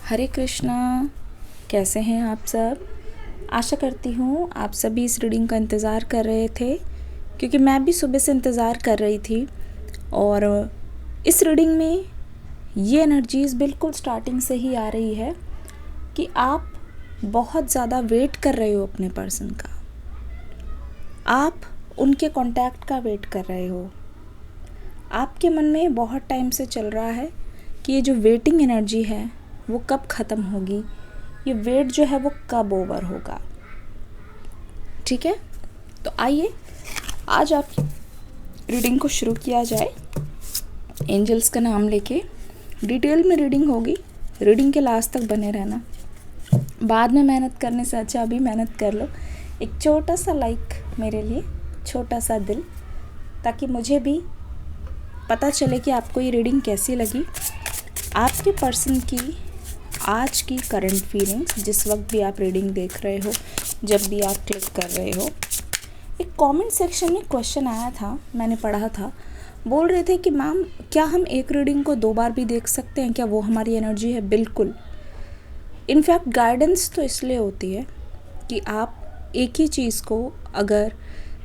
हरे कृष्णा। कैसे हैं आप सब? आशा करती हूँ आप सभी इस रीडिंग का इंतज़ार कर रहे थे, क्योंकि मैं भी सुबह से इंतज़ार कर रही थी। और इस रीडिंग में ये एनर्जीज़ बिल्कुल स्टार्टिंग से ही आ रही है कि आप बहुत ज़्यादा वेट कर रहे हो अपने पर्सन का। आप उनके कांटेक्ट का वेट कर रहे हो। आपके मन में बहुत टाइम से चल रहा है कि ये जो वेटिंग एनर्जी है वो कब ख़त्म होगी, ये वेट जो है वो कब ओवर होगा। ठीक है, तो आइए आज आप रीडिंग को शुरू किया जाए। एंजल्स का नाम लेके डिटेल में रीडिंग होगी। रीडिंग के लास्ट तक बने रहना। बाद में मेहनत करने से अच्छा अभी मेहनत कर लो। एक छोटा सा लाइक मेरे लिए, छोटा सा दिल, ताकि मुझे भी पता चले कि आपको ये रीडिंग कैसी लगी। आपके पर्सन की आज की करंट फीलिंग्स, जिस वक्त भी आप रीडिंग देख रहे हो, जब भी आप क्लिक कर रहे हो। एक कमेंट सेक्शन में क्वेश्चन आया था, मैंने पढ़ा था। बोल रहे थे कि मैम क्या हम एक रीडिंग को 2 बार भी देख सकते हैं? क्या वो हमारी एनर्जी है? बिल्कुल। इनफैक्ट गाइडेंस तो इसलिए होती है कि आप एक ही चीज़ को अगर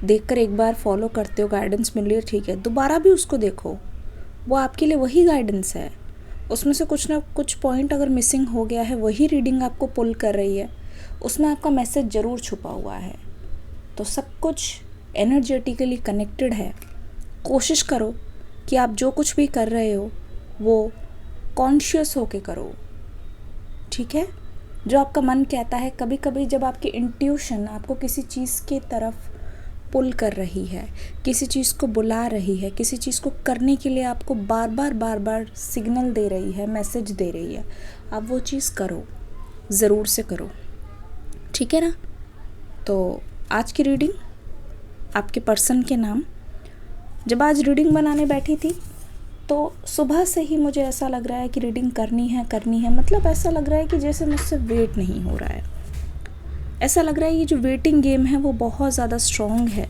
देखकर एक बार फॉलो करते हो, गाइडेंस मिल रही है, ठीक है, दोबारा भी उसको देखो, वो आपके लिए वही गाइडेंस है। उसमें से कुछ ना कुछ पॉइंट अगर मिसिंग हो गया है, वही रीडिंग आपको पुल कर रही है, उसमें आपका मैसेज ज़रूर छुपा हुआ है। तो सब कुछ एनर्जेटिकली कनेक्टेड है। कोशिश करो कि आप जो कुछ भी कर रहे हो वो कॉन्शियस होके करो। ठीक है, जो आपका मन कहता है। कभी कभी जब आपकी इंट्यूशन आपको किसी चीज़ की तरफ पुल कर रही है, किसी चीज़ को बुला रही है, किसी चीज़ को करने के लिए आपको बार बार सिग्नल दे रही है, मैसेज दे रही है, आप वो चीज़ करो, ज़रूर से करो। ठीक है ना? तो आज की रीडिंग आपके पर्सन के नाम। जब आज रीडिंग बनाने बैठी थी तो सुबह से ही मुझे ऐसा लग रहा है कि रीडिंग करनी है। मतलब ऐसा लग रहा है कि जैसे मुझसे वेट नहीं हो रहा है। ऐसा लग रहा है ये जो वेटिंग गेम है वो बहुत ज़्यादा स्ट्रॉन्ग है,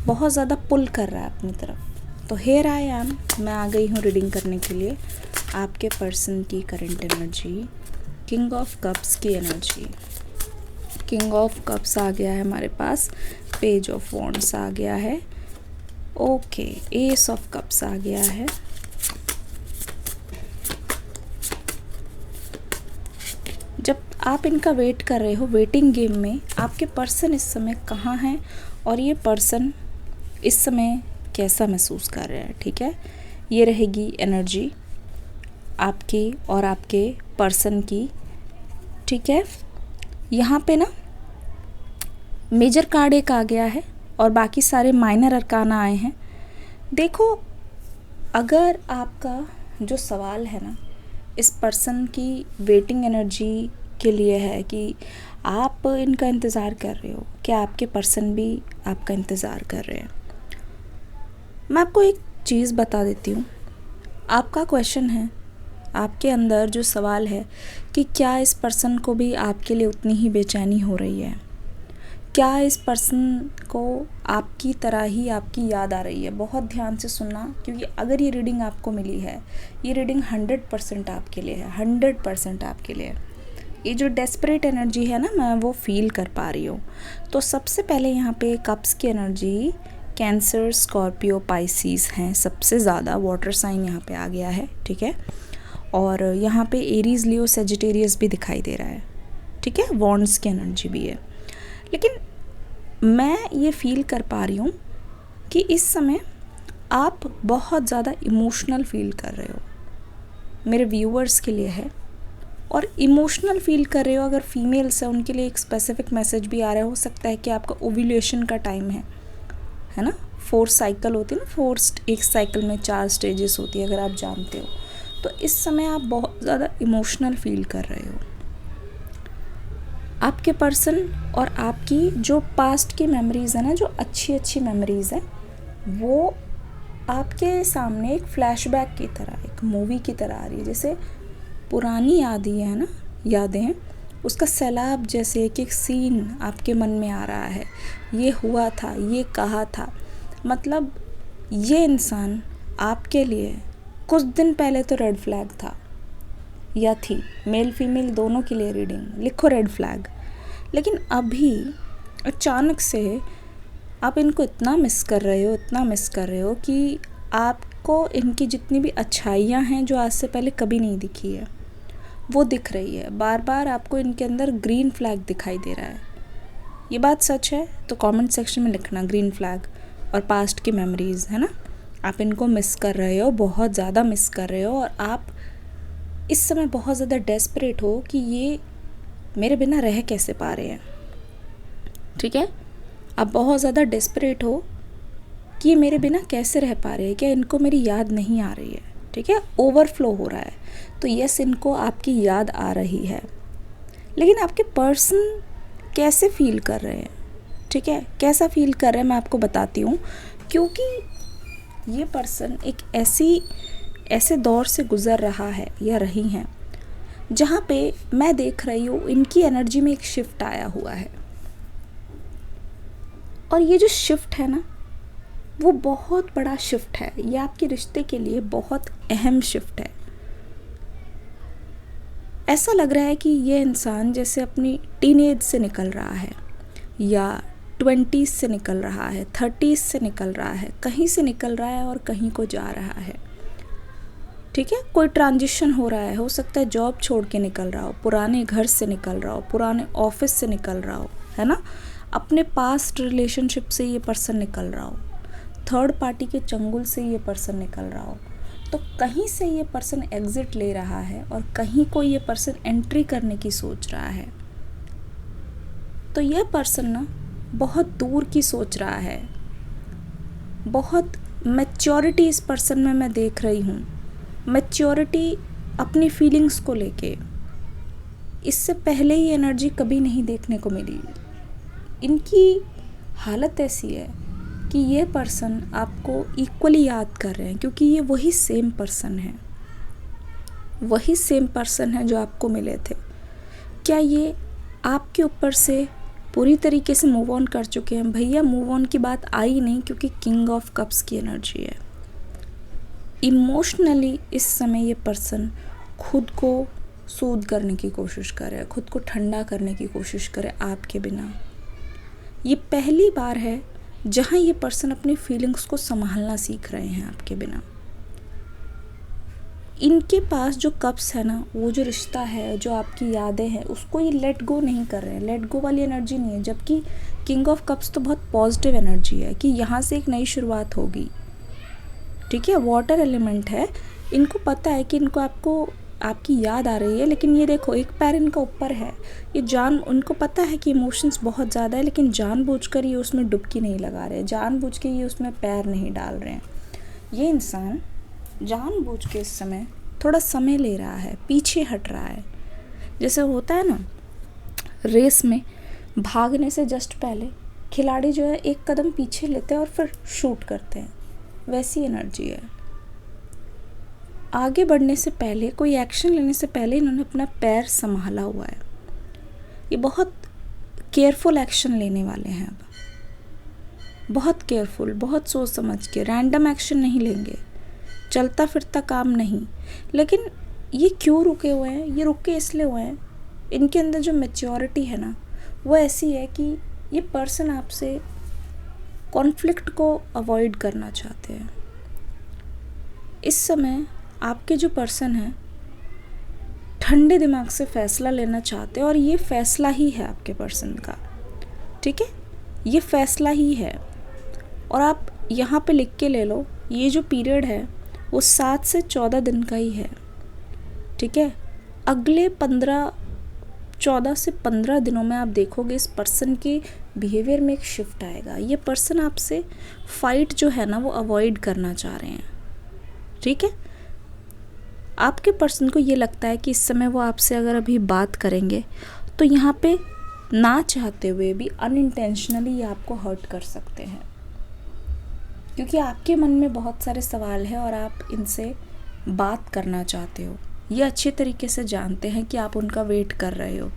बहुत ज़्यादा पुल कर रहा है अपनी तरफ। तो हियर आई एम, मैं आ गई हूँ रीडिंग करने के लिए। आपके पर्सन की current energy, king of cups की एनर्जी। किंग ऑफ कप्स आ गया है हमारे पास, पेज ऑफ वॉन्ड्स आ गया है, ओके, एस ऑफ कप्स आ गया है, जब आप इनका वेट कर रहे हो वेटिंग गेम में, आपके पर्सन इस समय कहाँ हैं और ये पर्सन इस समय कैसा महसूस कर रहे हैं। ठीक है, ये रहेगी एनर्जी आपकी और आपके पर्सन की। ठीक है, यहाँ पे ना मेजर कार्ड एक आ गया है और बाकी सारे माइनर अरकाना आए हैं। देखो, अगर आपका जो सवाल है ना इस पर्सन की वेटिंग एनर्जी के लिए है कि आप इनका इंतज़ार कर रहे हो, क्या आपके पर्सन भी आपका इंतज़ार कर रहे हैं? मैं आपको एक चीज़ बता देती हूँ। आपका क्वेश्चन है, आपके अंदर जो सवाल है कि क्या इस पर्सन को भी आपके लिए उतनी ही बेचैनी हो रही है? क्या इस पर्सन को आपकी तरह ही आपकी याद आ रही है? बहुत ध्यान से सुनना, क्योंकि अगर ये रीडिंग आपको मिली है, ये रीडिंग 100% आपके लिए है, 100% आपके लिए है। ये जो डेस्परेट एनर्जी है ना, मैं वो फील कर पा रही हूँ। तो सबसे पहले यहाँ पे कप्स की एनर्जी कैंसर, स्कॉर्पियो, पाइसिस हैं सबसे ज़्यादा। वाटर साइन यहाँ पे आ गया है। ठीक है, और यहाँ पे एरीज, लियो, सेजिटेरियस भी दिखाई दे रहा है। ठीक है, वॉन्ड्स की एनर्जी भी है। लेकिन मैं ये फील कर पा रही हूँ कि इस समय आप बहुत ज़्यादा इमोशनल फील कर रहे हो। मेरे व्यूअर्स के लिए है, और इमोशनल फील कर रहे हो अगर फीमेल्स है उनके लिए एक स्पेसिफिक मैसेज भी आ रहा हो सकता है कि आपका ओव्यूलेशन का टाइम है ना। 4 साइकिल होती है ना, 4 एक साइकिल में 4 स्टेजेस होती है, अगर आप जानते हो। तो इस समय आप बहुत ज़्यादा इमोशनल फील कर रहे हो। आपके पर्सन और आपकी जो पास्ट की मेमोरीज़ है ना, जो अच्छी मेमोरीज़ है, वो आपके सामने एक फ्लैशबैक की तरह, एक मूवी की तरह आ रही है। जैसे पुरानी यादें है ना, यादें, उसका सैलाब जैसे एक सीन आपके मन में आ रहा है। ये हुआ था, ये कहा था, मतलब ये इंसान आपके लिए कुछ दिन पहले तो रेड फ्लैग था, या थी, मेल फीमेल दोनों के लिए रीडिंग, लिखो रेड फ्लैग। लेकिन अभी अचानक से आप इनको इतना मिस कर रहे हो कि आपको इनकी जितनी भी अच्छाइयाँ हैं जो आज से पहले कभी नहीं दिखी है वो दिख रही है। बार बार आपको इनके अंदर ग्रीन फ्लैग दिखाई दे रहा है। ये बात सच है तो कमेंट सेक्शन में लिखना ग्रीन फ्लैग और पास्ट की मेमोरीज़, है ना। आप इनको मिस कर रहे हो, बहुत ज़्यादा मिस कर रहे हो, और आप इस समय बहुत ज़्यादा डेस्परेट हो कि ये मेरे बिना रह कैसे पा रहे हैं। ठीक है, आप बहुत ज़्यादा डेस्परेट हो कि ये मेरे बिना कैसे रह पा रहे हैं, क्या इनको मेरी याद नहीं आ रही है। ठीक है, ओवरफ्लो हो रहा है। तो यस, इनको आपकी याद आ रही है, लेकिन आपके पर्सन कैसे फील कर रहे हैं। ठीक है, कैसा फील कर रहे हैं मैं आपको बताती हूँ। क्योंकि ये पर्सन एक ऐसे दौर से गुज़र रहा है या रही हैं जहाँ पे मैं देख रही हूँ इनकी एनर्जी में एक शिफ्ट आया हुआ है, और ये जो शिफ्ट है ना वो बहुत बड़ा शिफ्ट है। ये आपके रिश्ते के लिए बहुत अहम शिफ्ट है। ऐसा लग रहा है कि ये इंसान जैसे अपनी टीनेज से निकल रहा है, या 20s से निकल रहा है, 30s से निकल रहा है, कहीं से निकल रहा है और कहीं को जा रहा है। ठीक है, कोई ट्रांजिशन हो रहा है, हो सकता है जॉब छोड़ के निकल रहा हो, पुराने घर से निकल रहा हो, पुराने ऑफिस से निकल रहा हो, है ना, अपने पास्ट रिलेशनशिप से ये पर्सन निकल रहा हो, थर्ड पार्टी के चंगुल से ये पर्सन निकल रहा हो। तो कहीं से ये पर्सन एग्जिट ले रहा है और कहीं को ये पर्सन एंट्री करने की सोच रहा है। तो यह पर्सन ना बहुत दूर की सोच रहा है, बहुत मैच्योरिटी इस पर्सन में मैं देख रही हूँ। मैच्योरिटी अपनी फीलिंग्स को लेके, इससे पहले ये एनर्जी कभी नहीं देखने को मिली। इनकी हालत ऐसी है कि ये पर्सन आपको इक्वली याद कर रहे हैं, क्योंकि ये वही सेम पर्सन है जो आपको मिले थे। क्या ये आपके ऊपर से पूरी तरीके से मूव ऑन कर चुके हैं? भैया, मूव ऑन की बात आई नहीं, क्योंकि किंग ऑफ कप्स की एनर्जी है। इमोशनली इस समय ये पर्सन खुद को सूद करने की कोशिश करे, खुद को ठंडा करने की कोशिश करे आपके बिना। ये पहली बार है जहाँ ये पर्सन अपनी फीलिंग्स को संभालना सीख रहे हैं आपके बिना। इनके पास जो कप्स है ना, वो जो रिश्ता है, जो आपकी यादें हैं, उसको ये लेट गो नहीं कर रहे हैं। लेट गो वाली एनर्जी नहीं है। जबकि किंग ऑफ कप्स तो बहुत पॉजिटिव एनर्जी है कि यहाँ से एक नई शुरुआत होगी। ठीक है, वाटर एलिमेंट है। इनको पता है कि इनको आपकी याद आ रही है, लेकिन ये देखो एक पैर इनका ऊपर है। उनको पता है कि इमोशंस बहुत ज़्यादा है, लेकिन जानबूझकर ये उसमें डुबकी नहीं लगा रहे, जानबूझ के ये उसमें पैर नहीं डाल रहे हैं। ये इंसान जानबूझ के इस समय थोड़ा समय ले रहा है, पीछे हट रहा है। जैसे होता है ना, रेस में भागने से जस्ट पहले खिलाड़ी जो है एक कदम पीछे लेते हैं और फिर शूट करते हैं, वैसी एनर्जी है। आगे बढ़ने से पहले, कोई एक्शन लेने से पहले इन्होंने अपना पैर संभाला हुआ है। ये बहुत केयरफुल एक्शन लेने वाले हैं अब, बहुत केयरफुल, बहुत सोच समझ के। रैंडम एक्शन नहीं लेंगे, चलता फिरता काम नहीं। लेकिन ये क्यों रुके हुए हैं? ये रुके इसलिए हुए हैं, इनके अंदर जो मैच्योरिटी है ना वो ऐसी है कि ये पर्सन आपसे कॉन्फ्लिक्ट को अवॉइड करना चाहते हैं। इस समय आपके जो पर्सन हैं ठंडे दिमाग से फैसला लेना चाहते हैं, और ये फैसला ही है आपके पर्सन का। ठीक है, ये फैसला ही है। और आप यहाँ पे लिख के ले लो, ये जो पीरियड है वो 7 से 14 दिन का ही है। ठीक है, अगले 14 से 15 दिनों में आप देखोगे इस पर्सन के बिहेवियर में एक शिफ्ट आएगा। ये पर्सन आपसे फाइट जो है ना वो अवॉइड करना चाह रहे हैं। ठीक है, आपके पर्सन को ये लगता है कि इस समय वो आपसे अगर अभी बात करेंगे तो यहाँ पे ना चाहते हुए भी अनइंटेंशनली आपको हर्ट कर सकते हैं, क्योंकि आपके मन में बहुत सारे सवाल हैं और आप इनसे बात करना चाहते हो। ये अच्छे तरीके से जानते हैं कि आप उनका वेट कर रहे हो,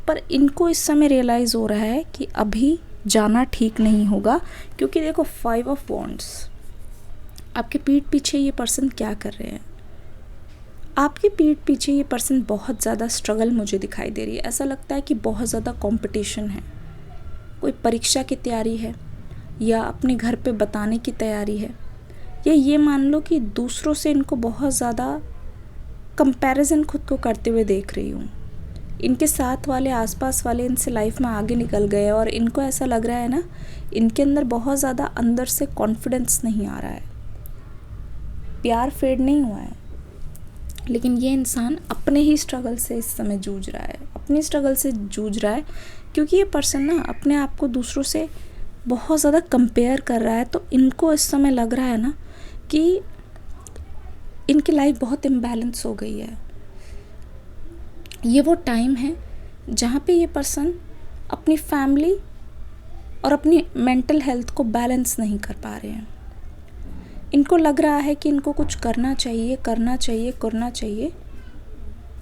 पर इनको इस समय रियलाइज़ हो रहा है कि अभी जाना ठीक नहीं होगा। क्योंकि देखो 5 ऑफ वॉन्ड्स, आपके पीठ पीछे ये पर्सन क्या कर रहे हैं? आपकी पीठ पीछे ये पर्सन बहुत ज़्यादा स्ट्रगल मुझे दिखाई दे रही है। ऐसा लगता है कि बहुत ज़्यादा कंपटीशन है, कोई परीक्षा की तैयारी है या अपने घर पे बताने की तैयारी है, या ये मान लो कि दूसरों से इनको बहुत ज़्यादा कंपैरिजन खुद को करते हुए देख रही हूँ। इनके साथ वाले, आसपास वाले इनसे लाइफ में आगे निकल गए और इनको ऐसा लग रहा है ना, इनके अंदर बहुत ज़्यादा अंदर से कॉन्फिडेंस नहीं आ रहा है। प्यार फेड नहीं हुआ है, लेकिन ये इंसान अपने ही स्ट्रगल से इस समय जूझ रहा है, अपनी स्ट्रगल से जूझ रहा है, क्योंकि ये पर्सन ना अपने आप को दूसरों से बहुत ज़्यादा कंपेयर कर रहा है। तो इनको इस समय लग रहा है ना कि इनकी लाइफ बहुत इम्बैलेंस हो गई है। ये वो टाइम है जहाँ पे ये पर्सन अपनी फैमिली और अपनी मेंटल हेल्थ को बैलेंस नहीं कर पा रहे हैं। इनको लग रहा है कि इनको कुछ करना चाहिए, करना चाहिए, करना चाहिए,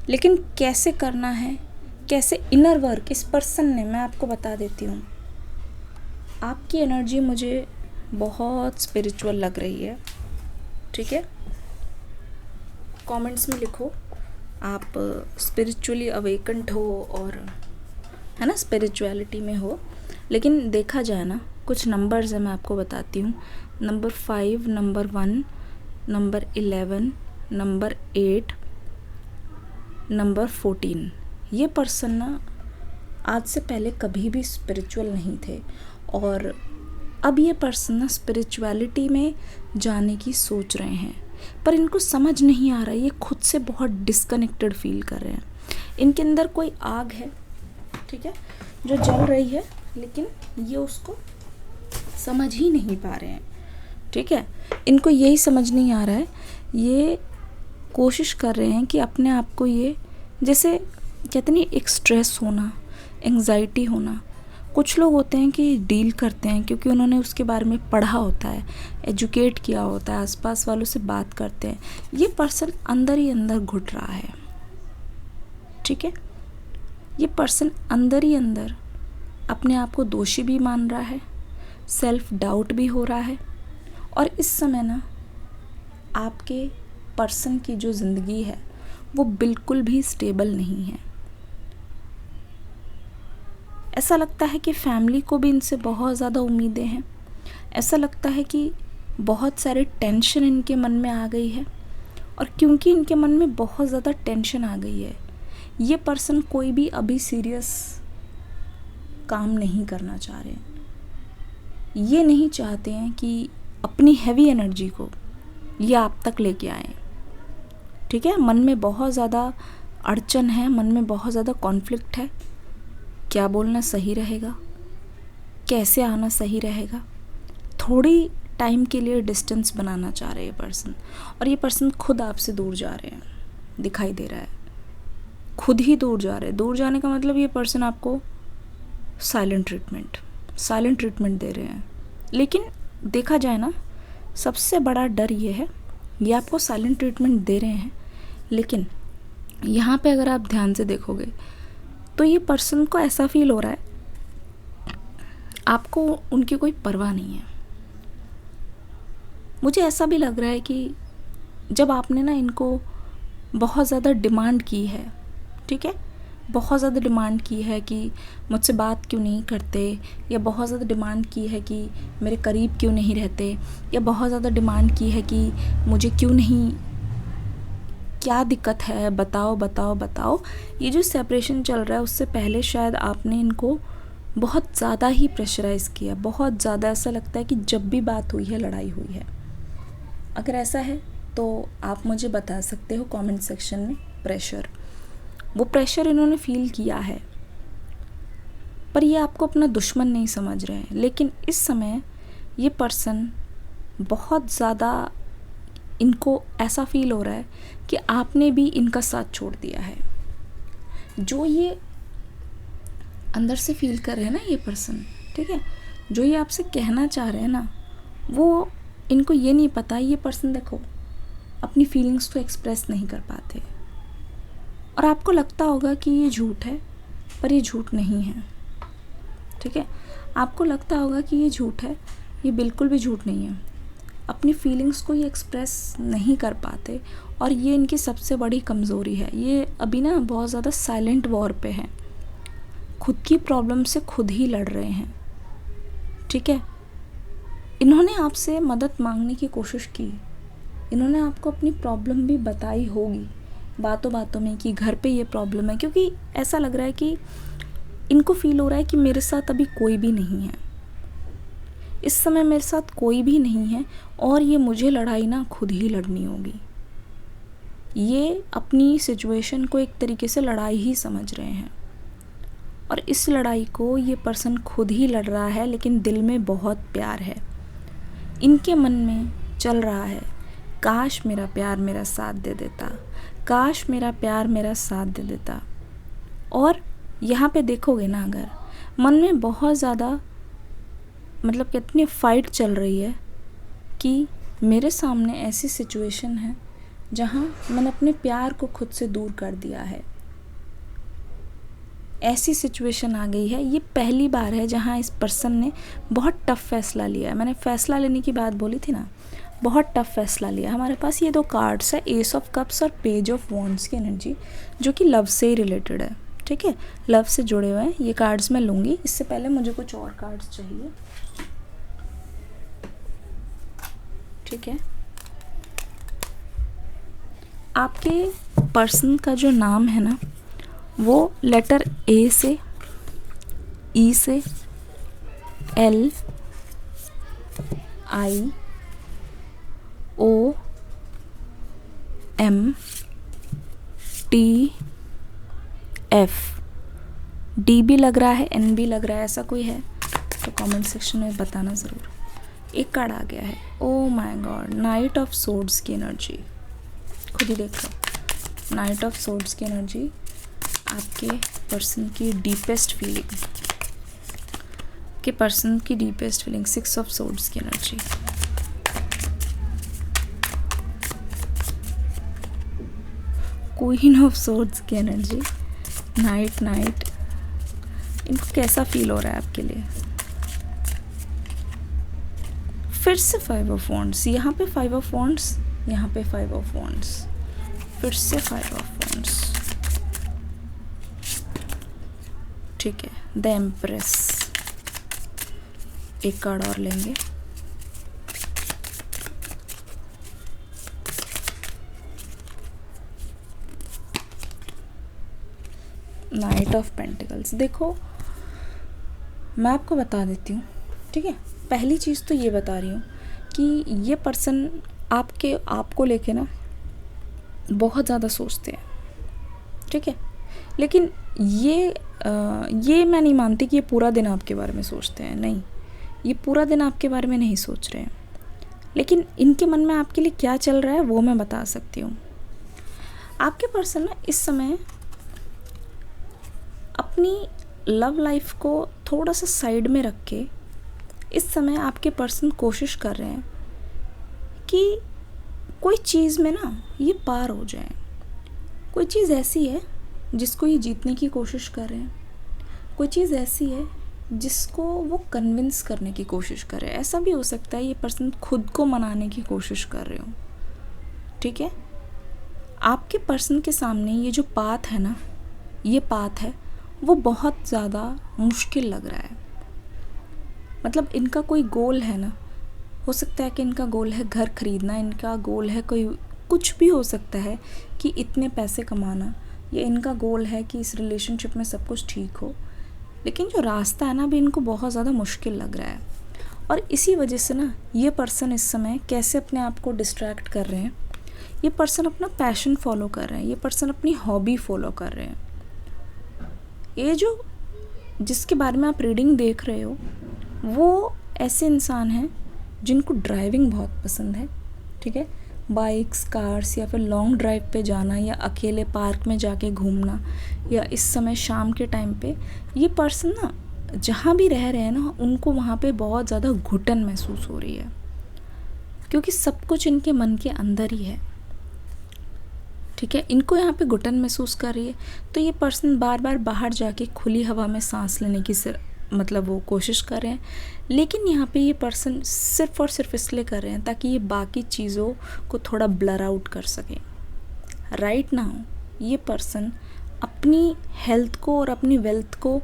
लेकिन कैसे करना है, कैसे इनर वर्क इस पर्सन ने, मैं आपको बता देती हूँ। आपकी एनर्जी मुझे बहुत स्पिरिचुअल लग रही है, ठीक है। कमेंट्स में लिखो आप स्पिरिचुअली अवेकन्ड हो और है ना, स्पिरिचुअलिटी में हो। लेकिन देखा जाए ना, कुछ नंबर्स है, मैं आपको बताती हूँ। Number 5, number 1, number 11, number 8, number 14। ये पर्सन ना आज से पहले कभी भी स्पिरिचुअल नहीं थे और अब ये पर्सन ना स्पिरिचुअलिटी में जाने की सोच रहे हैं, पर इनको समझ नहीं आ रहा है। ये खुद से बहुत डिस्कनेक्टेड फील कर रहे हैं। इनके अंदर कोई आग है, ठीक है, जो जल रही है, लेकिन ये उसको समझ ही नहीं पा रहे हैं, ठीक है। इनको यही समझ नहीं आ रहा है। ये कोशिश कर रहे हैं कि अपने आप को, ये जैसे कहते नहीं, एक स्ट्रेस होना, एंग्जाइटी होना। कुछ लोग होते हैं कि डील करते हैं क्योंकि उन्होंने उसके बारे में पढ़ा होता है, एजुकेट किया होता है, आसपास वालों से बात करते हैं। ये पर्सन अंदर ही अंदर घुट रहा है, ठीक है। ये पर्सन अंदर ही अंदर अपने आप को दोषी भी मान रहा है, सेल्फ डाउट भी हो रहा है। और इस समय ना आपके पर्सन की जो ज़िंदगी है वो बिल्कुल भी स्टेबल नहीं है। ऐसा लगता है कि फैमिली को भी इनसे बहुत ज़्यादा उम्मीदें हैं। ऐसा लगता है कि बहुत सारे टेंशन इनके मन में आ गई है, और क्योंकि इनके मन में बहुत ज़्यादा टेंशन आ गई है, ये पर्सन कोई भी अभी सीरियस काम नहीं करना चाह रहे हैं। ये नहीं चाहते हैं कि अपनी हैवी एनर्जी को ये आप तक लेके आए, ठीक है। मन में बहुत ज़्यादा अड़चन है, मन में बहुत ज़्यादा कॉन्फ्लिक्ट है। क्या बोलना सही रहेगा, कैसे आना सही रहेगा, थोड़ी टाइम के लिए डिस्टेंस बनाना चाह रहे हैं पर्सन। और ये पर्सन खुद आपसे दूर जा रहे हैं, दिखाई दे रहा है, खुद ही दूर जा रहे हैं। दूर जाने का मतलब ये पर्सन आपको साइलेंट ट्रीटमेंट दे रहे हैं। लेकिन देखा जाए ना, सबसे बड़ा डर ये है, ये आपको साइलेंट ट्रीटमेंट दे रहे हैं, लेकिन यहाँ पे अगर आप ध्यान से देखोगे तो ये पर्सन को ऐसा फील हो रहा है आपको उनकी कोई परवाह नहीं है। मुझे ऐसा भी लग रहा है कि जब आपने ना इनको बहुत ज़्यादा डिमांड की है, ठीक है, बहुत ज़्यादा डिमांड की है कि मुझसे बात क्यों नहीं करते, या बहुत ज़्यादा डिमांड की है कि मेरे करीब क्यों नहीं रहते, या बहुत ज़्यादा डिमांड की है कि मुझे क्यों नहीं, क्या दिक्कत है, बताओ बताओ बताओ। ये जो सेपरेशन चल रहा है उससे पहले शायद आपने इनको बहुत ज़्यादा ही प्रेशराइज़ किया, बहुत ज़्यादा। ऐसा लगता है कि जब भी बात हुई है लड़ाई हुई है। अगर ऐसा है तो आप मुझे बता सकते हो कमेंट सेक्शन में। वो प्रेशर इन्होंने फील किया है, पर ये आपको अपना दुश्मन नहीं समझ रहे हैं। लेकिन इस समय ये पर्सन बहुत ज़्यादा, इनको ऐसा फील हो रहा है कि आपने भी इनका साथ छोड़ दिया है। जो ये अंदर से फील कर रहे हैं ना ये पर्सन, ठीक है, जो ये आपसे कहना चाह रहे हैं ना, वो इनको ये नहीं पता। ये पर्सन देखो अपनी फीलिंग्स को एक्सप्रेस नहीं कर पाते, और आपको लगता होगा कि ये झूठ है, पर ये झूठ नहीं है, ठीक है। आपको लगता होगा कि ये झूठ है, ये बिल्कुल भी झूठ नहीं है। अपनी फीलिंग्स को ये एक्सप्रेस नहीं कर पाते, और ये इनकी सबसे बड़ी कमज़ोरी है। ये अभी ना बहुत ज़्यादा साइलेंट वॉर पे हैं, खुद की प्रॉब्लम से खुद ही लड़ रहे हैं। ठीक है, इन्होंने आपसे मदद मांगने की कोशिश की, इन्होंने आपको अपनी प्रॉब्लम भी बताई होगी बातों बातों में कि घर पे ये प्रॉब्लम है, क्योंकि ऐसा लग रहा है कि इनको फील हो रहा है कि मेरे साथ अभी कोई भी नहीं है, इस समय मेरे साथ कोई भी नहीं है, और ये मुझे लड़ाई ना खुद ही लड़नी होगी। ये अपनी सिचुएशन को एक तरीके से लड़ाई ही समझ रहे हैं, और इस लड़ाई को ये पर्सन खुद ही लड़ रहा है, लेकिन दिल में बहुत प्यार है। इनके मन में चल रहा है, काश मेरा प्यार मेरा साथ दे देता, काश मेरा प्यार मेरा साथ दे देता। और यहाँ पे देखोगे ना, अगर मन में बहुत ज़्यादा मतलब कितनी फ़ाइट चल रही है कि मेरे सामने ऐसी सिचुएशन है जहाँ मैंने अपने प्यार को खुद से दूर कर दिया है, ऐसी सिचुएशन आ गई है। ये पहली बार है जहाँ इस पर्सन ने बहुत टफ़ फैसला लिया है। मैंने फ़ैसला लेने की बात बोली थी ना, बहुत टफ़ फैसला लिया। हमारे पास ये 2 कार्ड्स है, एस ऑफ कप्स और पेज ऑफ वॉन्ड्स की एनर्जी, जो कि लव से ही रिलेटेड है। ठीक है, लव से जुड़े हुए हैं ये कार्ड्स मैं लूँगी। इससे पहले मुझे कुछ और कार्ड्स चाहिए। ठीक है, आपके पर्सन का जो नाम है ना, वो लेटर ए से, ई से, एल, आई, ओ, एम, टी, एफ, डी भी लग रहा है, एन भी लग रहा है। ऐसा कोई है तो कमेंट सेक्शन में बताना ज़रूर। एक कार्ड आ गया है, oh my God, night of swords की एनर्जी। खुद ही देख लो, नाइट ऑफ सोर्ड्स की एनर्जी आपके पर्सन की डीपेस्ट फीलिंग, के पर्सन की डीपेस्ट फीलिंग। 6 ऑफ सोर्ड्स की एनर्जी, क्वीन ऑफ सोर्ड्स की एनर्जी, नाइट नाइट। इनको कैसा फील हो रहा है आपके लिए? फिर से 5 ऑफ वॉन्ड्स, यहाँ पे 5 ऑफ वॉन्ड्स, यहाँ पे 5 ऑफ वॉन्ड्स, फिर से 5 ऑफ वॉन्ड्स। ठीक है, द एम्प्रेस। एक कार्ड और लेंगे। Night of pentacles. देखो, मैं आपको बता देती हूँ, ठीक है। पहली चीज़ तो ये बता रही हूँ कि ये पर्सन आपको लेके ना बहुत ज़्यादा सोचते हैं, ठीक है। लेकिन ये मैं नहीं मानती कि ये पूरा दिन आपके बारे में सोचते हैं, नहीं, ये पूरा दिन आपके बारे में नहीं सोच रहे हैं। लेकिन इनके मन में आपके लिए क्या चल रहा है वो मैं बता सकती हूँ। आपके पर्सन ना इस समय अपनी लव लाइफ को थोड़ा सा साइड में रख के इस समय आपके पर्सन कोशिश कर रहे हैं कि कोई चीज़ में ना ये पार हो जाए। कोई चीज़ ऐसी है जिसको ये जीतने की कोशिश कर रहे हैं, कोई चीज़ ऐसी है जिसको वो कन्विंस करने की कोशिश कर रहे हैं। ऐसा भी हो सकता है ये पर्सन खुद को मनाने की कोशिश कर रहे हो, ठीक है। आपके पर्सन के सामने ये जो पाथ है ना, ये पाथ है वो बहुत ज़्यादा मुश्किल लग रहा है। मतलब इनका कोई गोल है ना, हो सकता है कि इनका गोल है घर खरीदना, इनका गोल है कोई कुछ भी हो सकता है कि इतने पैसे कमाना, या इनका गोल है कि इस रिलेशनशिप में सब कुछ ठीक हो। लेकिन जो रास्ता है ना अभी इनको बहुत ज़्यादा मुश्किल लग रहा है, और इसी वजह से ना ये पर्सन इस समय कैसे अपने आप को डिस्ट्रैक्ट कर रहे हैं। ये पर्सन अपना पैशन फॉलो कर रहे हैं, ये पर्सन अपनी हॉबी फॉलो कर रहे हैं। ये जो जिसके बारे में आप रीडिंग देख रहे हो वो ऐसे इंसान हैं जिनको ड्राइविंग बहुत पसंद है, ठीक है। बाइक्स, कार्स, या फिर लॉन्ग ड्राइव पे जाना, या अकेले पार्क में जाके घूमना, या इस समय शाम के टाइम पे ये पर्सन ना जहाँ भी रह रहे हैं ना उनको वहाँ पे बहुत ज़्यादा घुटन महसूस हो रही है, क्योंकि सब कुछ इनके मन के अंदर ही है, ठीक है। इनको यहाँ पे घुटन महसूस कर रही है, तो ये पर्सन बार बार बाहर जाके खुली हवा में सांस लेने की मतलब वो कोशिश कर रहे हैं, लेकिन यहाँ पे ये पर्सन सिर्फ़ और सिर्फ इसलिए कर रहे हैं ताकि ये बाकी चीज़ों को थोड़ा ब्लर आउट कर सकें। राइट नाउ ये पर्सन अपनी हेल्थ को और अपनी वेल्थ को,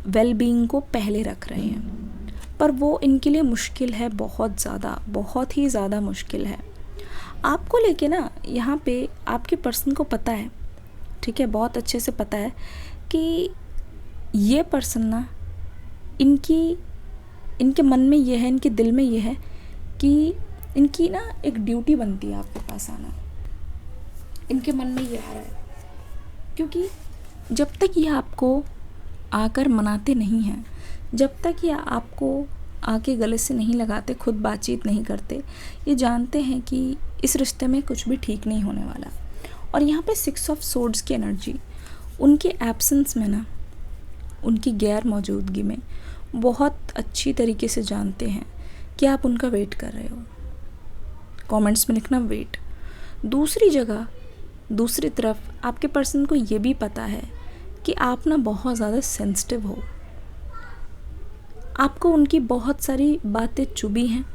वेल बीइंग को पहले रख रहे हैं, पर वो इनके लिए मुश्किल है, बहुत ज़्यादा, बहुत ही ज़्यादा मुश्किल है। आपको लेके ना यहाँ पे आपके पर्सन को पता है, ठीक है, बहुत अच्छे से पता है कि ये पर्सन ना, इनके मन में ये है, इनके दिल में ये है कि इनकी ना एक ड्यूटी बनती है आपके पास आना। इनके मन में ये आ रहा है, क्योंकि जब तक ये आपको आकर मनाते नहीं हैं, जब तक ये आपको आके गले से नहीं लगाते, खुद बातचीत नहीं करते, ये जानते हैं कि इस रिश्ते में कुछ भी ठीक नहीं होने वाला। और यहाँ पे 6 ऑफ सोर्ड्स की एनर्जी उनके एब्सेंस में ना, उनकी गैर मौजूदगी में बहुत अच्छी तरीके से जानते हैं कि आप उनका वेट कर रहे हो। कमेंट्स में लिखना वेट। दूसरी जगह, दूसरी तरफ आपके पर्सन को ये भी पता है कि आप ना बहुत ज़्यादा सेंसिटिव हो, आपको उनकी बहुत सारी बातें चुभी हैं,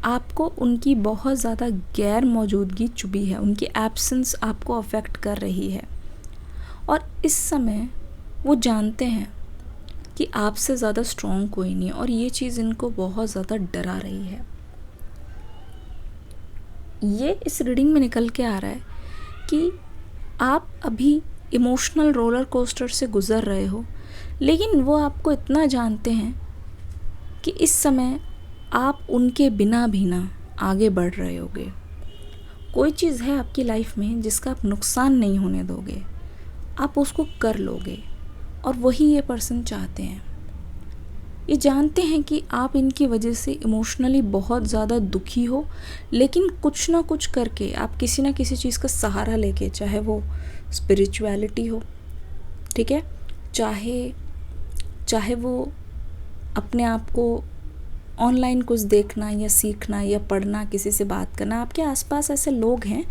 आपको उनकी बहुत ज़्यादा गैर मौजूदगी चुभी है, उनकी एब्सेंस आपको अफेक्ट कर रही है। और इस समय वो जानते हैं कि आपसे ज़्यादा स्ट्रॉन्ग कोई नहीं है, और ये चीज़ इनको बहुत ज़्यादा डरा रही है। ये इस रीडिंग में निकल के आ रहा है कि आप अभी इमोशनल रोलर कोस्टर से गुज़र रहे हो, लेकिन वो आपको इतना जानते हैं कि इस समय आप उनके बिना भी ना आगे बढ़ रहे होगे। कोई चीज़ है आपकी लाइफ में जिसका आप नुकसान नहीं होने दोगे, आप उसको कर लोगे, और वही ये पर्सन चाहते हैं। ये जानते हैं कि आप इनकी वजह से इमोशनली बहुत ज़्यादा दुखी हो, लेकिन कुछ ना कुछ करके आप किसी ना किसी चीज़ का सहारा लेके, चाहे वो स्पिरिचुअलिटी हो, ठीक है, चाहे वो अपने आप को ऑनलाइन कुछ देखना या सीखना या पढ़ना, किसी से बात करना, आपके आसपास ऐसे लोग हैं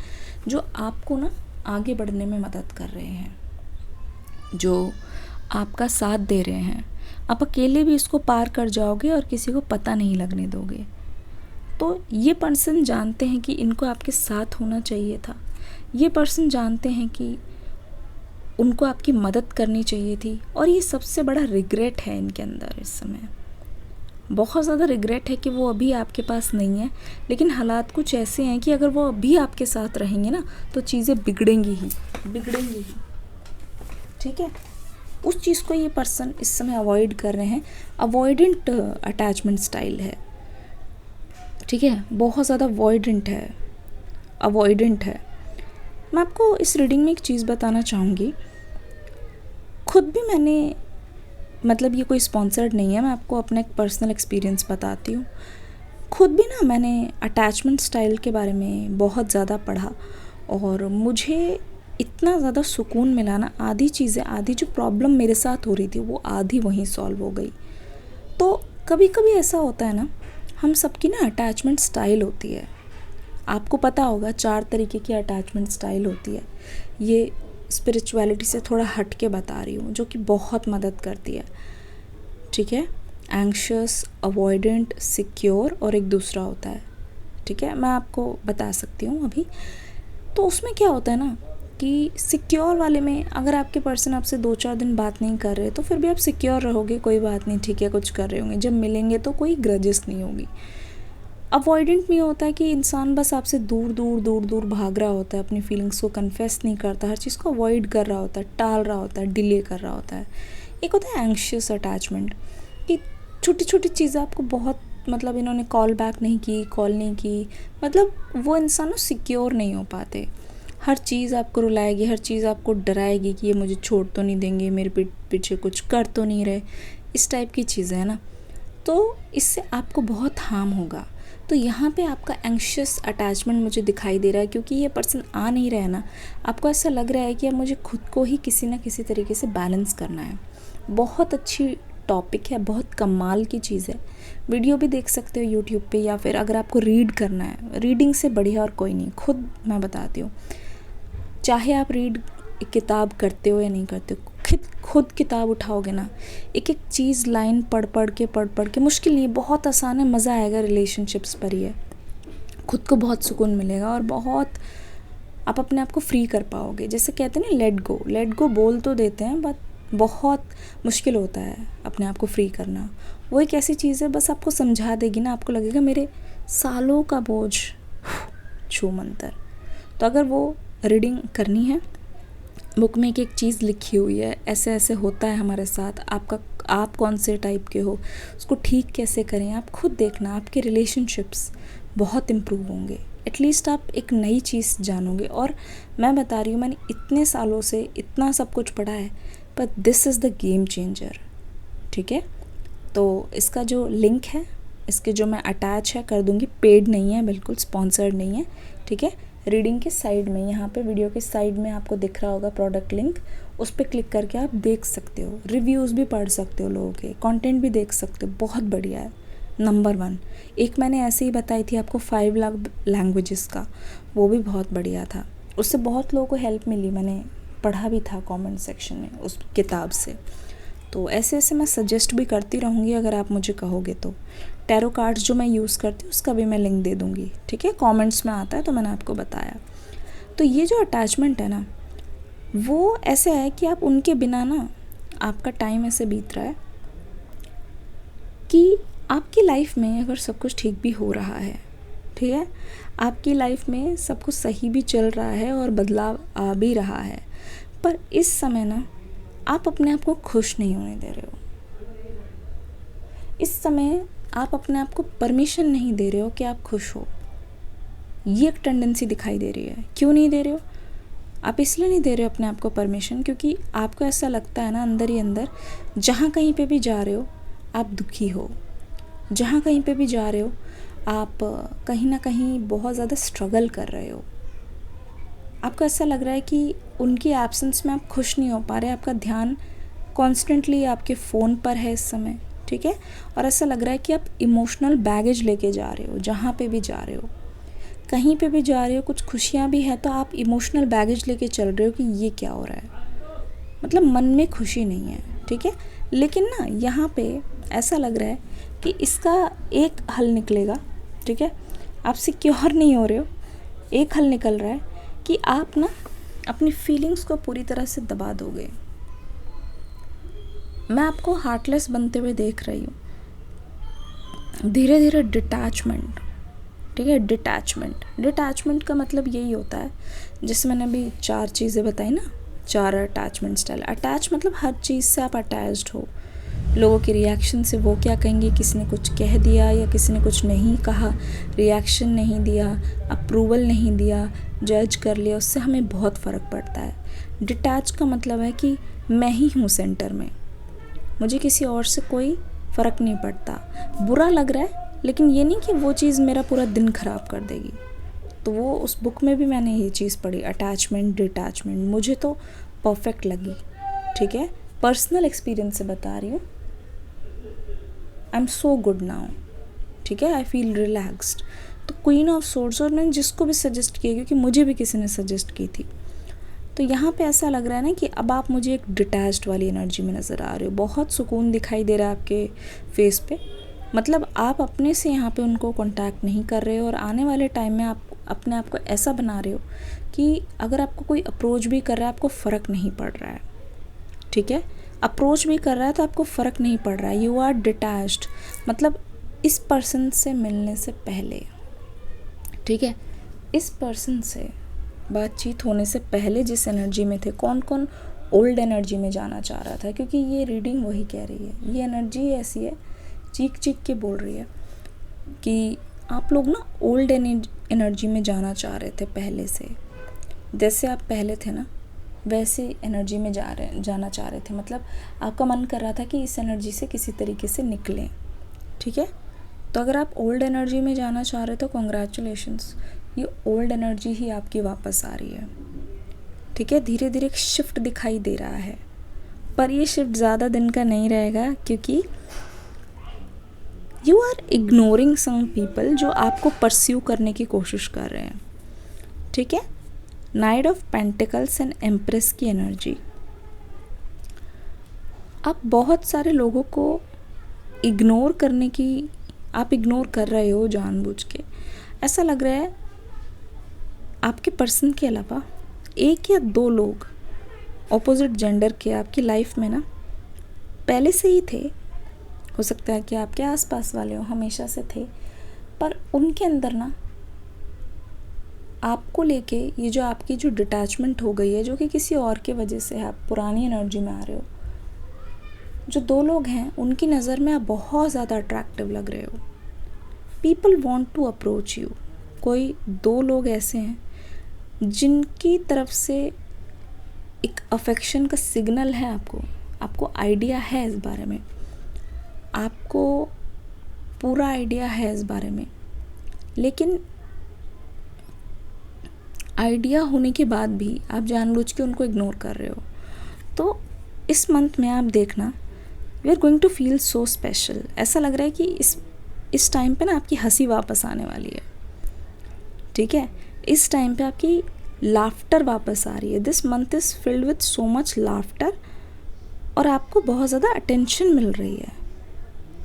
जो आपको ना आगे बढ़ने में मदद कर रहे हैं, जो आपका साथ दे रहे हैं। आप अकेले भी इसको पार कर जाओगे और किसी को पता नहीं लगने दोगे। तो ये पर्सन जानते हैं कि इनको आपके साथ होना चाहिए था। ये पर्सन जानते हैं कि उनको आपकी मदद करनी चाहिए थी, और ये सबसे बड़ा रिग्रेट है इनके अंदर इस समय। बहुत ज़्यादा रिग्रेट है कि वो अभी आपके पास नहीं है, लेकिन हालात कुछ ऐसे हैं कि अगर वो अभी आपके साथ रहेंगे ना तो चीज़ें बिगड़ेंगी ही, ठीक है। उस चीज़ को ये पर्सन इस समय अवॉइड कर रहे हैं। अवॉइडेंट अटैचमेंट स्टाइल है, ठीक है, बहुत ज़्यादा अवॉइडेंट है। मैं आपको इस रीडिंग में एक चीज़ बताना चाहूँगी। खुद भी मैंने, मतलब ये कोई स्पॉन्सर्ड नहीं है, मैं आपको अपना एक पर्सनल एक्सपीरियंस बताती हूँ। खुद भी ना मैंने अटैचमेंट स्टाइल के बारे में बहुत ज़्यादा पढ़ा, और मुझे इतना ज़्यादा सुकून मिला ना, आधी जो प्रॉब्लम मेरे साथ हो रही थी वो आधी वहीं सॉल्व हो गई। तो कभी कभी ऐसा होता है ना, हम सबकी ना अटैचमेंट स्टाइल होती है। आपको पता होगा 4 तरीके की अटैचमेंट स्टाइल होती है। ये स्पिरिचुअलिटी से थोड़ा हट के बता रही हूँ, जो कि बहुत मदद करती है, ठीक है। एंग्शियस, अवॉइडेंट, सिक्योर, और एक दूसरा होता है, ठीक है, मैं आपको बता सकती हूँ अभी। तो उसमें क्या होता है ना कि सिक्योर वाले में अगर आपके पर्सन आपसे 2-4 दिन बात नहीं कर रहे तो फिर भी आप सिक्योर रहोगे, कोई बात नहीं, ठीक है, कुछ कर रहे होंगे, जब मिलेंगे तो कोई ग्रजेस नहीं होगी। अवॉइडेंट में होता है कि इंसान बस आपसे दूर भाग रहा होता है, अपनी फीलिंग्स को कन्फेस नहीं करता, हर चीज़ को अवॉइड कर रहा होता है, टाल रहा होता है, डिले कर रहा होता है। एक होता है एंग्शियस अटैचमेंट, कि छोटी छोटी चीज़ें आपको बहुत, मतलब इन्होंने कॉल नहीं की, मतलब वो इंसान सिक्योर नहीं हो पाते। हर चीज़ आपको रुलाएगी, हर चीज़ आपको डराएगी कि ये मुझे छोड़ तो नहीं देंगे, मेरे पीछे कुछ कर तो नहीं रहे, इस टाइप की चीज़ें है ना। तो इससे आपको बहुत हार्म होगा। तो यहाँ पे आपका एंग्शियस अटैचमेंट मुझे दिखाई दे रहा है, क्योंकि ये पर्सन आ नहीं रहा है ना, आपको ऐसा लग रहा है कि अब मुझे खुद को ही किसी ना किसी तरीके से बैलेंस करना है। बहुत अच्छी टॉपिक है, बहुत कमाल की चीज़ है। वीडियो भी देख सकते हो यूट्यूब पे, या फिर अगर आपको रीड करना है, रीडिंग से बढ़िया और कोई नहीं, खुद मैं बताती हूँ। चाहे आप रीड किताब करते हो या नहीं करते हो, खुद किताब उठाओगे ना, एक एक चीज़ लाइन पढ़ पढ़ के, मुश्किल नहीं है, बहुत आसान है, मज़ा आएगा, रिलेशनशिप्स पर ही है। खुद को बहुत सुकून मिलेगा और बहुत आप अपने आप को फ्री कर पाओगे। जैसे कहते हैं ना लेट गो बोल तो देते हैं, बट बहुत मुश्किल होता है अपने आप को फ्री करना। वो एक ऐसी चीज़ है, बस आपको समझा देगी ना, आपको लगेगा मेरे सालों का बोझ छू मंतर। तो अगर वो रीडिंग करनी है, बुक में एक एक चीज़ लिखी हुई है, ऐसे ऐसे होता है हमारे साथ, आप कौन से टाइप के हो, उसको ठीक कैसे करें, आप खुद देखना, आपके रिलेशनशिप्स बहुत इम्प्रूव होंगे। एटलीस्ट आप एक नई चीज़ जानोगे। और मैं बता रही हूँ, मैंने इतने सालों से इतना सब कुछ पढ़ा है, पर this is the game changer. ठीक है, तो इसका जो लिंक है, इसके जो मैं अटैच है कर दूँगी, पेड नहीं है, बिल्कुल स्पॉन्सर्ड नहीं है। ठीक है, रीडिंग के साइड में, यहाँ पे वीडियो के साइड में आपको दिख रहा होगा प्रोडक्ट लिंक, उस पर क्लिक करके आप देख सकते हो, रिव्यूज़ भी पढ़ सकते हो, लोगों के कंटेंट भी देख सकते हो, बहुत बढ़िया है, नंबर 1। एक मैंने ऐसे ही बताई थी आपको 5 लाख लैंग्वेजेस का, वो भी बहुत बढ़िया था, उससे बहुत लोगों को हेल्प मिली, मैंने पढ़ा भी था कमेंट सेक्शन में उस किताब से। तो ऐसे ऐसे मैं सजेस्ट भी करती रहूँगी अगर आप मुझे कहोगे तो। टैरो कार्ड्स जो मैं यूज़ करती हूँ उसका भी मैं लिंक दे दूँगी। ठीक है, कमेंट्स में आता है, तो मैंने आपको बताया। तो ये जो अटैचमेंट है ना, वो ऐसे है कि आप उनके बिना ना, आपका टाइम ऐसे बीत रहा है कि आपकी लाइफ में अगर सब कुछ ठीक भी हो रहा है, ठीक है, आपकी लाइफ में सब कुछ सही भी चल रहा है और बदलाव आ भी रहा है, पर इस समय ना आप अपने आप को खुश नहीं होने दे रहे हो। इस समय आप अपने आप को परमिशन नहीं दे रहे हो कि आप खुश हो। ये एक टेंडेंसी दिखाई दे रही है। क्यों नहीं दे रहे हो? आप इसलिए नहीं दे रहे हो अपने आप को परमिशन क्योंकि आपको ऐसा लगता है ना अंदर ही अंदर, जहाँ कहीं पे भी जा रहे हो आप दुखी हो, जहाँ कहीं पे भी जा रहे हो आप कहीं ना कहीं बहुत ज़्यादा स्ट्रगल कर रहे हो। आपको ऐसा लग रहा है कि उनकी एब्सेंस में आप खुश नहीं हो पा रहे, आपका ध्यान कॉन्स्टेंटली आपके फ़ोन पर है इस समय। ठीक है, और ऐसा लग रहा है कि आप इमोशनल बैगेज लेके जा रहे हो, जहाँ पे भी जा रहे हो, कहीं पे भी जा रहे हो, कुछ खुशियाँ भी है तो आप इमोशनल बैगेज लेके चल रहे हो कि ये क्या हो रहा है, मतलब मन में खुशी नहीं है। ठीक है, लेकिन ना यहाँ पे ऐसा लग रहा है कि इसका एक हल निकलेगा। ठीक है, आप सिक्योर नहीं हो रहे हो, एक हल निकल रहा है कि आप ना अपनी फीलिंग्स को पूरी तरह से दबा दोगे। मैं आपको हार्टलेस बनते हुए देख रही हूँ, धीरे धीरे डिटैचमेंट। ठीक है, डिटैचमेंट का मतलब यही होता है, जैसे मैंने अभी 4 चीज़ें बताई ना, 4 अटैचमेंट स्टाइल। अटैच मतलब हर चीज़ से आप अटैच्ड हो, लोगों के रिएक्शन से, वो क्या कहेंगे, किसी ने कुछ कह दिया या किसी ने कुछ नहीं कहा, रिएक्शन नहीं दिया, अप्रूवल नहीं दिया, जज कर लिया, उससे हमें बहुत फ़र्क पड़ता है। डिटैच का मतलब है कि मैं ही हूँ सेंटर में, मुझे किसी और से कोई फ़र्क नहीं पड़ता। बुरा लग रहा है लेकिन ये नहीं कि वो चीज़ मेरा पूरा दिन ख़राब कर देगी। तो वो उस बुक में भी मैंने ये चीज़ पढ़ी, अटैचमेंट डिटैचमेंट, मुझे तो परफेक्ट लगी। ठीक है, पर्सनल एक्सपीरियंस से बता रही हूँ। I am so good now. ठीक है, आई फील रिलैक्स्ड। तो क्वीन ऑफ सोर्ड्स, और मैंने जिसको भी सजेस्ट किया क्योंकि मुझे भी किसी ने सजेस्ट की थी, तो यहाँ पे ऐसा लग रहा है ना कि अब आप मुझे एक डिटैच्ड वाली एनर्जी में नज़र आ रहे हो, बहुत सुकून दिखाई दे रहा है आपके फेस पे, मतलब आप अपने से यहाँ पे उनको कांटेक्ट नहीं कर रहे हो, और आने वाले टाइम में आप अपने आप को ऐसा बना रहे हो कि अगर आपको कोई अप्रोच भी कर रहा है आपको फ़र्क नहीं पड़ रहा है। ठीक है, अप्रोच भी कर रहा है तो आपको फ़र्क नहीं पड़ रहा है, यू आर डिटैच्ड, मतलब इस पर्सन से मिलने से पहले, ठीक है, इस पर्सन से बातचीत होने से पहले जिस एनर्जी में थे, कौन कौन ओल्ड एनर्जी में जाना चाह रहा था, क्योंकि ये रीडिंग वही कह रही है, ये एनर्जी ऐसी है, चीख चीख के बोल रही है कि आप लोग ना ओल्ड एनर्जी में जाना चाह रहे थे पहले से, जैसे आप पहले थे ना वैसे एनर्जी में जाना चाह रहे थे, मतलब आपका मन कर रहा था कि इस एनर्जी से किसी तरीके से निकलें। ठीक है, तो अगर आप ओल्ड एनर्जी में जाना चाह रहे हो तो कॉन्ग्रेचुलेशंस, ये ओल्ड एनर्जी ही आपकी वापस आ रही है। ठीक है, धीरे धीरे एक शिफ्ट दिखाई दे रहा है, पर ये शिफ्ट ज़्यादा दिन का नहीं रहेगा क्योंकि you are ignoring some people जो आपको परस्यू करने की कोशिश कर रहे हैं। ठीक है, night of pentacles and empress की एनर्जी, आप बहुत सारे लोगों को इग्नोर करने की आप इग्नोर कर रहे हो जानबूझ के। ऐसा लग रहा है आपके पर्सन के अलावा 1 या 2 लोग ऑपोजिट जेंडर के आपकी लाइफ में ना पहले से ही थे। हो सकता है कि आपके आसपास वाले हो, हमेशा से थे, पर उनके अंदर ना आपको लेके ये जो आपकी जो डिटैचमेंट हो गई है, जो कि किसी और की वजह से है, आप पुरानी एनर्जी में आ रहे हो। जो 2 लोग हैं उनकी नज़र में आप बहुत ज़्यादा अट्रैक्टिव लग रहे हो। People want to approach you. कोई 2 लोग ऐसे हैं जिनकी तरफ से एक अफेक्शन का सिग्नल है आपको आइडिया है इस बारे में, आपको पूरा आइडिया है इस बारे में, लेकिन आइडिया होने के बाद भी आप जानबूझ के उनको इग्नोर कर रहे हो। तो इस मंथ में आप देखना, you are going to feel so special. ऐसा लग रहा है कि इस टाइम पे ना आपकी हंसी वापस आने वाली है, ठीक है। इस टाइम पे आपकी लाफ्टर वापस आ रही है। This month is filled with so much laughter, और आपको बहुत ज़्यादा अटेंशन मिल रही है,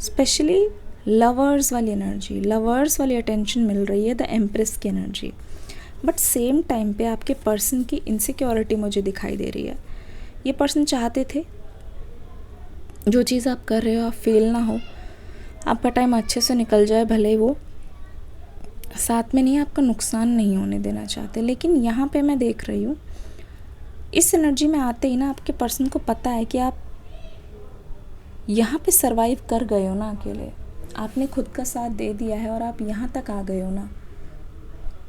स्पेशली लवर्स वाली एनर्जी, लवर्स वाली अटेंशन मिल रही है, द एम्प्रेस की एनर्जी। बट सेम टाइम पे आपके पर्सन की इनसिक्योरिटी मुझे दिखाई दे रही है। ये पर्सन चाहते थे जो चीज़ आप कर रहे हो आप फेल ना हो, आपका टाइम अच्छे से निकल जाए, भले वो साथ में नहीं, आपका नुकसान नहीं होने देना चाहते। लेकिन यहाँ पे मैं देख रही हूँ इस एनर्जी में आते ही ना आपके पर्सन को पता है कि आप यहाँ पे सरवाइव कर गए हो ना, अकेले आपने खुद का साथ दे दिया है और आप यहाँ तक आ गए हो ना,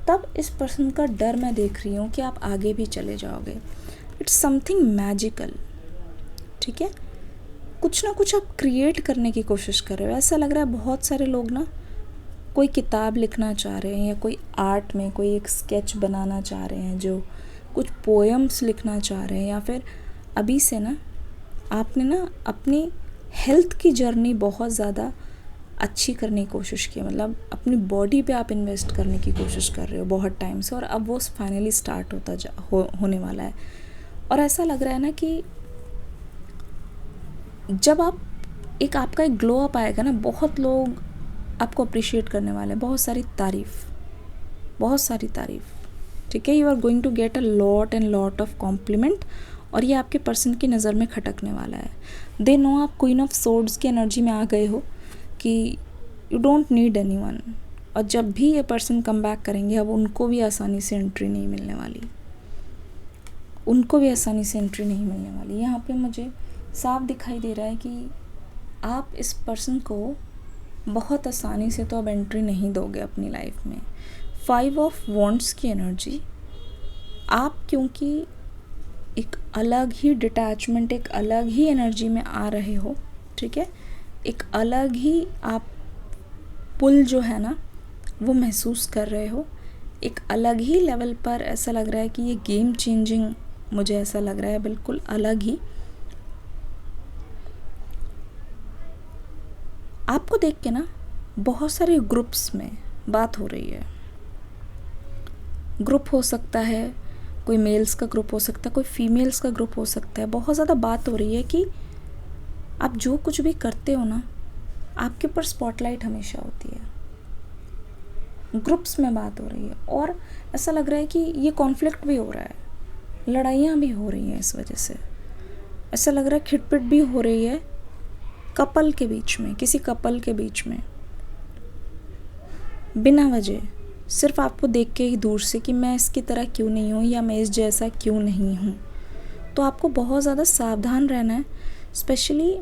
तब इस पर्सन का डर मैं देख रही हूँ कि आप आगे भी चले जाओगे। इट्स समथिंग मैजिकल, ठीक है। कुछ ना कुछ आप क्रिएट करने की कोशिश कर रहे हो। ऐसा लग रहा है बहुत सारे लोग ना कोई किताब लिखना चाह रहे हैं, या कोई आर्ट में कोई एक स्केच बनाना चाह रहे हैं, जो कुछ पोएम्स लिखना चाह रहे हैं, या फिर अभी से ना आपने ना अपनी हेल्थ की जर्नी बहुत ज़्यादा अच्छी करने की कोशिश की, मतलब अपनी बॉडी पे आप इन्वेस्ट करने की कोशिश कर रहे हो बहुत टाइम से, और अब वो फाइनली स्टार्ट होने वाला है। और ऐसा लग रहा है ना कि जब आपका एक ग्लो अप आएगा ना, बहुत लोग आपको अप्रिशिएट करने वाले हैं, बहुत सारी तारीफ, ठीक है। You are going to get a lot and lot of compliment, और ये आपके पर्सन की नज़र में खटकने वाला है। दे नो आप क्वीन ऑफ सोर्ड्स की एनर्जी में आ गए हो कि यू डोंट नीड एनीवन, और जब भी ये पर्सन कम बैक करेंगे अब उनको भी आसानी से एंट्री नहीं मिलने वाली, यहाँ पे मुझे साफ दिखाई दे रहा है कि आप इस पर्सन को बहुत आसानी से तो अब एंट्री नहीं दोगे अपनी लाइफ में। 5 ऑफ वॉन्ड्स की एनर्जी, आप क्योंकि एक अलग ही डिटैचमेंट, एक अलग ही एनर्जी में आ रहे हो, ठीक है, एक अलग ही आप पुल जो है ना वो महसूस कर रहे हो, एक अलग ही लेवल पर। ऐसा लग रहा है कि ये गेम चेंजिंग, मुझे ऐसा लग रहा है बिल्कुल अलग ही। आपको देख के ना बहुत सारे ग्रुप्स में बात हो रही है। ग्रुप हो सकता है, कोई मेल्स का ग्रुप हो सकता है, कोई फीमेल्स का ग्रुप हो सकता है। बहुत ज़्यादा बात हो रही है कि आप जो कुछ भी करते हो ना, आपके ऊपर स्पॉटलाइट हमेशा होती है। ग्रुप्स में बात हो रही है, और ऐसा लग रहा है कि ये कॉन्फ्लिक्ट भी हो रहा है, लड़ाइयाँ भी हो रही हैं इस वजह से। ऐसा लग रहा है खिटपिट भी हो रही है कपल के बीच में, किसी कपल के बीच में, बिना वजह, सिर्फ आपको देख के ही दूर से कि मैं इसकी तरह क्यों नहीं हूँ, या मैं इस जैसा क्यों नहीं हूँ। तो आपको बहुत ज़्यादा सावधान रहना है। स्पेशली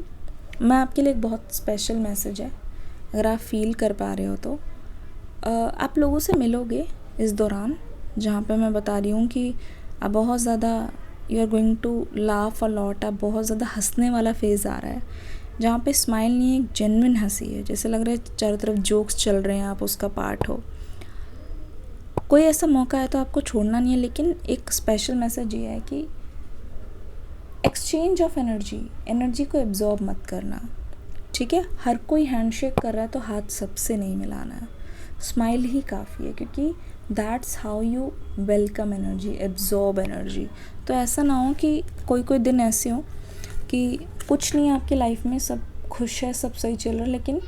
मैं आपके लिए एक बहुत स्पेशल मैसेज है, अगर आप फील कर पा रहे हो तो आप लोगों से मिलोगे इस दौरान, जहाँ पे मैं बता रही हूँ कि आप बहुत ज़्यादा you are going to laugh a lot, आप बहुत ज़्यादा हंसने वाला फेज़ आ रहा है, जहाँ पे स्माइल नहीं है, एक जेन्युइन हंसी है, जैसे लग रहा है चारों तरफ जोक्स चल रहे हैं, आप उसका पार्ट हो। कोई ऐसा मौका है तो आपको छोड़ना नहीं है। लेकिन एक स्पेशल मैसेज ये है कि एक्सचेंज ऑफ एनर्जी को एब्जॉर्ब मत करना, ठीक है। हर कोई हैंडशेक कर रहा है तो हाथ सबसे नहीं मिलाना है, स्माइल ही काफ़ी है, क्योंकि that's how you welcome energy, absorb energy. तो ऐसा ना हो कि कोई दिन ऐसे हो कि कुछ नहीं है आपकी लाइफ में, सब खुश है, सब सही चल रहा है, लेकिन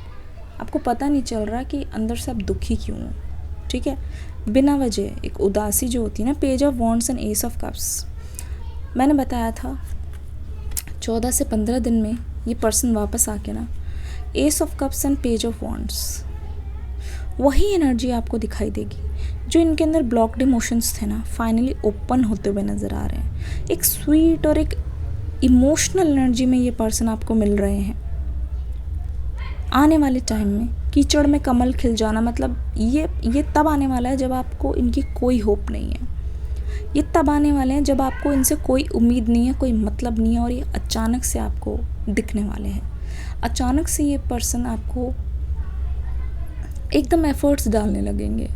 आपको पता नहीं चल रहा कि अंदर से आप दुखी क्यों हो। ठीक है, बिना वजह एक उदासी जो होती है ना। Page of wands and S of cups, मैंने बताया था 14 से 15 दिन में ये पर्सन वापस आके ना S of cups and page of wands, वही एनर्जी आपको दिखाई देगी। जो इनके अंदर ब्लॉक्ड इमोशंस थे ना, फाइनली ओपन होते हुए नज़र आ रहे हैं। एक स्वीट और एक इमोशनल एनर्जी में ये पर्सन आपको मिल रहे हैं। आने वाले टाइम में कीचड़ में कमल खिल जाना, मतलब ये तब आने वाला है जब आपको इनकी कोई होप नहीं है। ये तब आने वाले हैं जब आपको इनसे कोई उम्मीद नहीं है, कोई मतलब नहीं है, और ये अचानक से आपको दिखने वाले हैं। अचानक से ये पर्सन आपको एकदम एफर्ट्स डालने लगेंगे।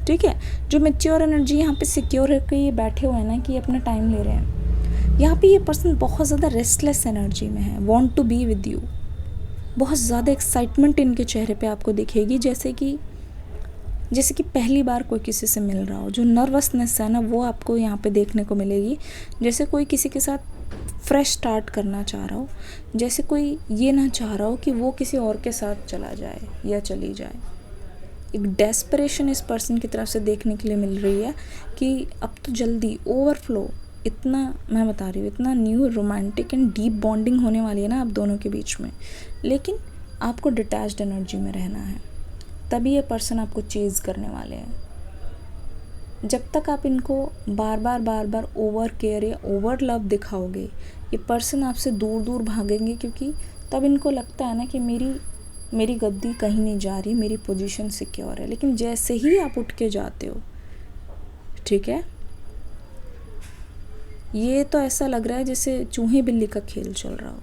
ठीक है, जो मैच्योर एनर्जी यहाँ पे सिक्योर होकर ये बैठे हुए हैं ना कि अपना टाइम ले रहे हैं, यहाँ पे ये पर्सन बहुत ज़्यादा रेस्टलेस एनर्जी में है, want to be with you. बहुत ज़्यादा एक्साइटमेंट इनके चेहरे पे आपको दिखेगी, जैसे कि पहली बार कोई किसी से मिल रहा हो। जो नर्वसनेस है ना, वो आपको यहाँ पे देखने को मिलेगी, जैसे कोई किसी के साथ फ्रेश स्टार्ट करना चाह रहा हो, जैसे कोई ये ना चाह रहा हो कि वो किसी और के साथ चला जाए या चली जाए। एक डेस्परेशन इस पर्सन की तरफ से देखने के लिए मिल रही है कि अब तो जल्दी ओवरफ्लो, इतना मैं बता रही हूँ, इतना new romantic and deep bonding होने वाली है ना आप दोनों के बीच में। लेकिन आपको डिटैच्ड एनर्जी में रहना है, तभी ये पर्सन आपको चेज़ करने वाले हैं। जब तक आप इनको बार बार ओवर केयर या ओवर लव दिखाओगे, ये पर्सन आपसे दूर दूर भागेंगे, क्योंकि तब इनको लगता है ना कि मेरी गद्दी कहीं नहीं जा रही, मेरी पोजीशन सिक्योर है। लेकिन जैसे ही आप उठ के जाते हो, ठीक है, ये तो ऐसा लग रहा है जैसे चूहे बिल्ली का खेल चल रहा हो।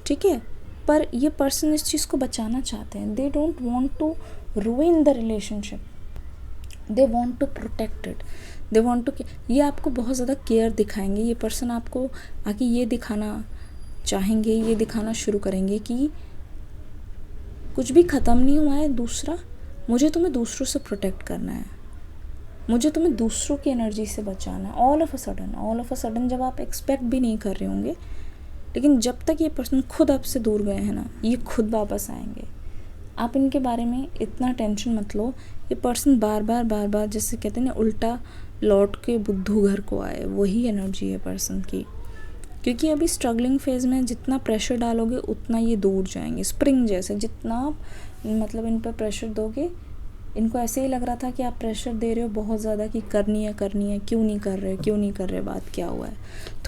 ठीक है, पर ये पर्सन इस चीज़ को बचाना चाहते हैं। They don't want to ruin the relationship, they want to protect it, they want to. ये आपको बहुत ज़्यादा केयर दिखाएंगे। ये पर्सन आपको आगे ये दिखाना चाहेंगे, ये दिखाना शुरू करेंगे कि कुछ भी ख़त्म नहीं हुआ है, दूसरा मुझे तुम्हें दूसरों से प्रोटेक्ट करना है, मुझे तुम्हें दूसरों की एनर्जी से बचाना है। ऑल ऑफ अ सडन जब आप एक्सपेक्ट भी नहीं कर रहे होंगे, लेकिन जब तक ये पर्सन खुद आपसे दूर गए हैं ना, ये खुद वापस आएंगे। आप इनके बारे में इतना टेंशन मत लो। ये पर्सन बार बार जैसे कहते हैं ना, उल्टा लौट के बुद्धू घर को आए, वही एनर्जी है पर्सन की। क्योंकि अभी स्ट्रगलिंग फेज़ में जितना प्रेशर डालोगे उतना ये दूर जाएंगे। स्प्रिंग जैसे जितना आप मतलब इन पर प्रेशर दोगे, इनको ऐसे ही लग रहा था कि आप प्रेशर दे रहे हो बहुत ज़्यादा कि करनी है, क्यों नहीं कर रहे, बात क्या हुआ है।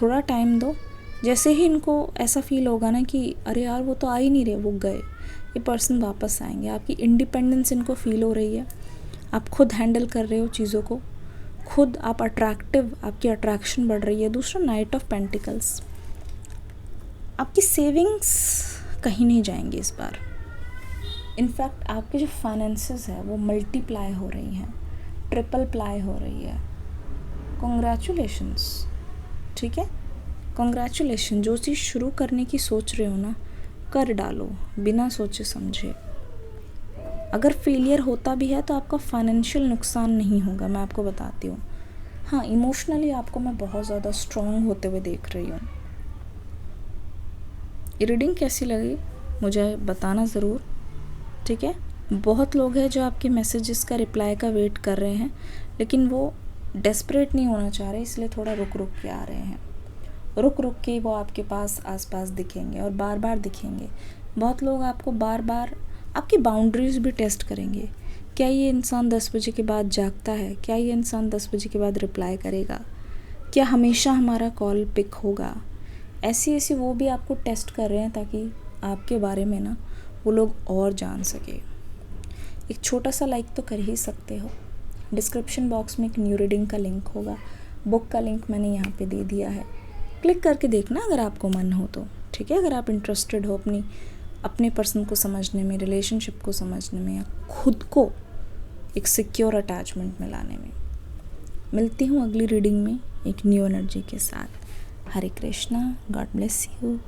थोड़ा टाइम दो। जैसे ही इनको ऐसा फील होगा ना कि अरे यार वो तो आ ही नहीं रहे, वो गए, ये पर्सन वापस आएंगे। आपकी इंडिपेंडेंस इनको फील हो रही है, आप खुद हैंडल कर रहे हो चीज़ों को, खुद आप आपकी अट्रैक्शन बढ़ रही है। दूसरा, नाइट ऑफ पेंटिकल्स, आपकी सेविंग्स कहीं नहीं जाएंगी इस बार। इनफैक्ट आपके जो फाइनेंसेस है वो मल्टीप्लाई हो रही हैं, ट्रिपल प्लाई हो रही है। कॉन्ग्रेचुलेशंस। ठीक है, कॉन्ग्रेचुलेशन। जो चीज़ शुरू करने की सोच रहे हो ना, कर डालो बिना सोचे समझे। अगर फेलियर होता भी है तो आपका फाइनेंशियल नुकसान नहीं होगा, मैं आपको बताती हूँ। हाँ, इमोशनली आपको मैं बहुत ज़्यादा स्ट्रॉन्ग होते हुए देख रही हूँ। ये रीडिंग कैसी लगी मुझे बताना ज़रूर। ठीक है, बहुत लोग हैं जो आपके मैसेजेस का रिप्लाई का वेट कर रहे हैं, लेकिन वो डेस्परेट नहीं होना चाह रहे, इसलिए थोड़ा रुक के आ रहे हैं। रुक के वो आपके आसपास दिखेंगे और बार बार दिखेंगे। बहुत लोग आपको बार बार आपकी बाउंड्रीज भी टेस्ट करेंगे। क्या ये इंसान 10 बजे के बाद जागता है? क्या ये इंसान 10 बजे के बाद रिप्लाई करेगा? क्या हमेशा हमारा कॉल पिक होगा? ऐसी वो भी आपको टेस्ट कर रहे हैं, ताकि आपके बारे में ना वो लोग और जान सके। एक छोटा सा लाइक तो कर ही सकते हो। डिस्क्रिप्शन बॉक्स में एक न्यू रीडिंग का लिंक होगा, बुक का लिंक मैंने यहाँ पे दे दिया है, क्लिक करके देखना अगर आपको मन हो तो। ठीक है, अगर आप इंटरेस्टेड हो अपने पर्सन को समझने में, रिलेशनशिप को समझने में, या खुद को एक सिक्योर अटैचमेंट में लाने में। मिलती हूँ अगली रीडिंग में एक न्यू एनर्जी के साथ। हरे कृष्णा, गॉड ब्लेस यू।